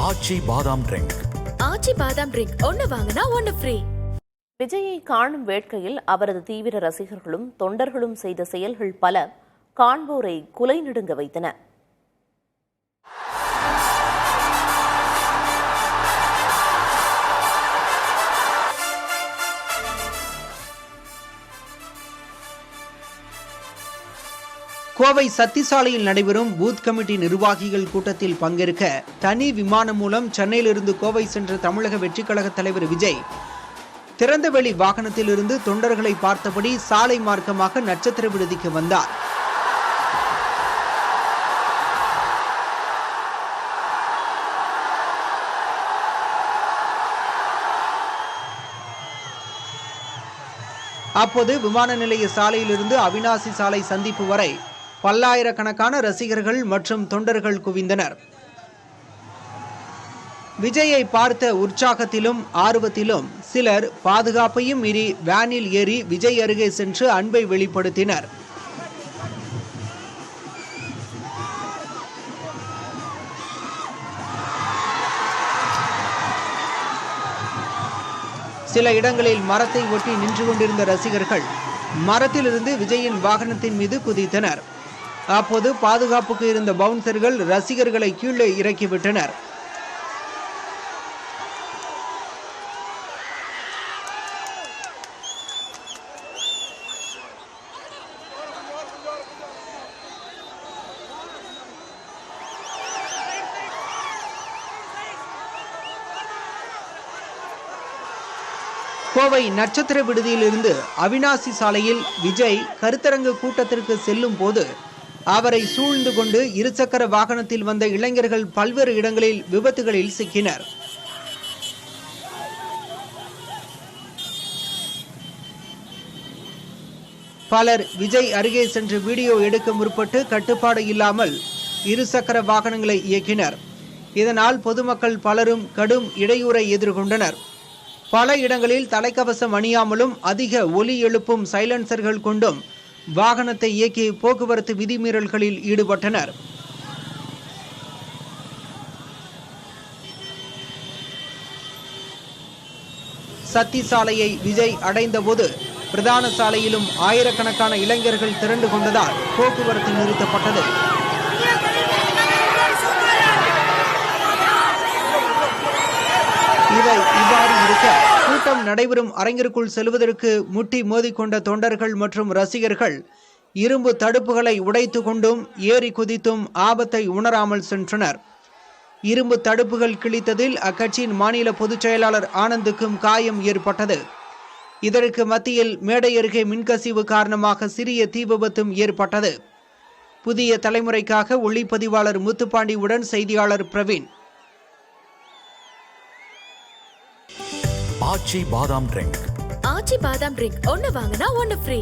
ஆச்சி பாதாம் ட்ரிங்க். ஆச்சி பாதாம் ட்ரிங்க் ஒன்னு வாங்கினா ஒன்னு ஃப்ரீ. விஜயை காணும் வேட்கையில் அவரது தீவிர ரசிகர்களும் தொண்டர்களும் செய்த செயல்கள் பல காண்போரை குலை நடுங்க வைத்தன. கோவை சத்திசாலையில் நடைபெறும் பூத் கமிட்டி நிர்வாகிகள் கூட்டத்தில் பங்கேற்க தனி விமானம் மூலம் சென்னையிலிருந்து கோவை சென்ற தமிழக வெற்றிக் கழக தலைவர் விஜய் திறந்தவெளி வாகனத்திலிருந்து தொண்டர்களை பார்த்தபடி சாலை மார்க்கமாக நட்சத்திர விடுதிக்கு வந்தார். அப்போது விமான நிலைய சாலையிலிருந்து அவினாசி சாலை சந்திப்பு வரை பல்லாயிரக்கணக்கான ரசிகர்கள் மற்றும் தொண்டர்கள் குவிந்தனர். விஜயை பார்த்த உற்சாகத்திலும் ஆர்வத்திலும் சிலர் பாதுகாப்பையும் மீறி வேனில் ஏறி விஜய் அருகே சென்று அன்பை வெளிப்படுத்தினர். சில இடங்களில் மரத்தை ஒட்டி நின்று கொண்டிருந்த ரசிகர்கள் மரத்திலிருந்து விஜயின் வாகனத்தின் மீது குதித்தனர். அப்போது பாதுகாப்புக்கு இருந்த பவுன்சர்கள் ரசிகர்களை கீழே இறக்கிவிட்டனர். கோவை நட்சத்திர விடுதியிலிருந்து அவினாசி சாலையில் விஜய் கருத்தரங்கு கூட்டத்திற்கு செல்லும் போது அவரை சூழ்ந்து கொண்டு இருசக்கர வாகனத்தில் வந்த இளைஞர்கள் பல்வேறு இடங்களில் விபத்துகளில் சிக்கினர். பலர் விஜய் அருகே சென்று வீடியோ எடுக்க முற்பட்டு கட்டுப்பாடு இல்லாமல் இருசக்கர வாகனங்களை இயக்கினர். இதனால் பொதுமக்கள் பலரும் கடும் இடையூறை எதிர்கொண்டனர். பல இடங்களில் தலைக்கவசம் அணியாமலும் அதிக ஒலி எழுப்பும் சைலன்சர்கள் கொண்டும் வாகனத்தை இயக்கி போக்குவரத்து விதிமீறல்களில் ஈடுபட்டனர். சத்தி சாலையை விஜய் அடைந்தபோது பிரதான சாலையிலும் ஆயிரக்கணக்கான இளைஞர்கள் திரண்டு கொண்டதால் போக்குவரத்து நிறுத்தப்பட்டது. இவை இவ்வாறு இருக்க கூட்டம் நடைபெறும் அரங்கிற்குள் செல்வதற்கு முட்டி மோதிக்கொண்ட தொண்டர்கள் மற்றும் ரசிகர்கள் இரும்பு தடுப்புகளை உடைத்து கொண்டும் ஏறி குதித்தும் ஆபத்தை உணராமல் சென்றனர். இரும்பு தடுப்புகள் கிழித்ததில் அக்கட்சியின் மாநில பொதுச் செயலாளர் ஆனந்துக்கும் காயம் ஏற்பட்டது. இதற்கு மத்தியில் மேடை அருகே மின்கசிவு காரணமாக சிறிய தீ விபத்தும் ஏற்பட்டது. புதிய தலைமுறைக்காக ஒளிப்பதிவாளர் முத்துப்பாண்டியுடன் செய்தியாளர் பிரவீன். ஆச்சி பாதாம் ட்ரிங்க். ஆச்சி பாதாம் ட்ரிங்க் ஒன்னு வாங்கினா ஒன்னு ஃப்ரீ.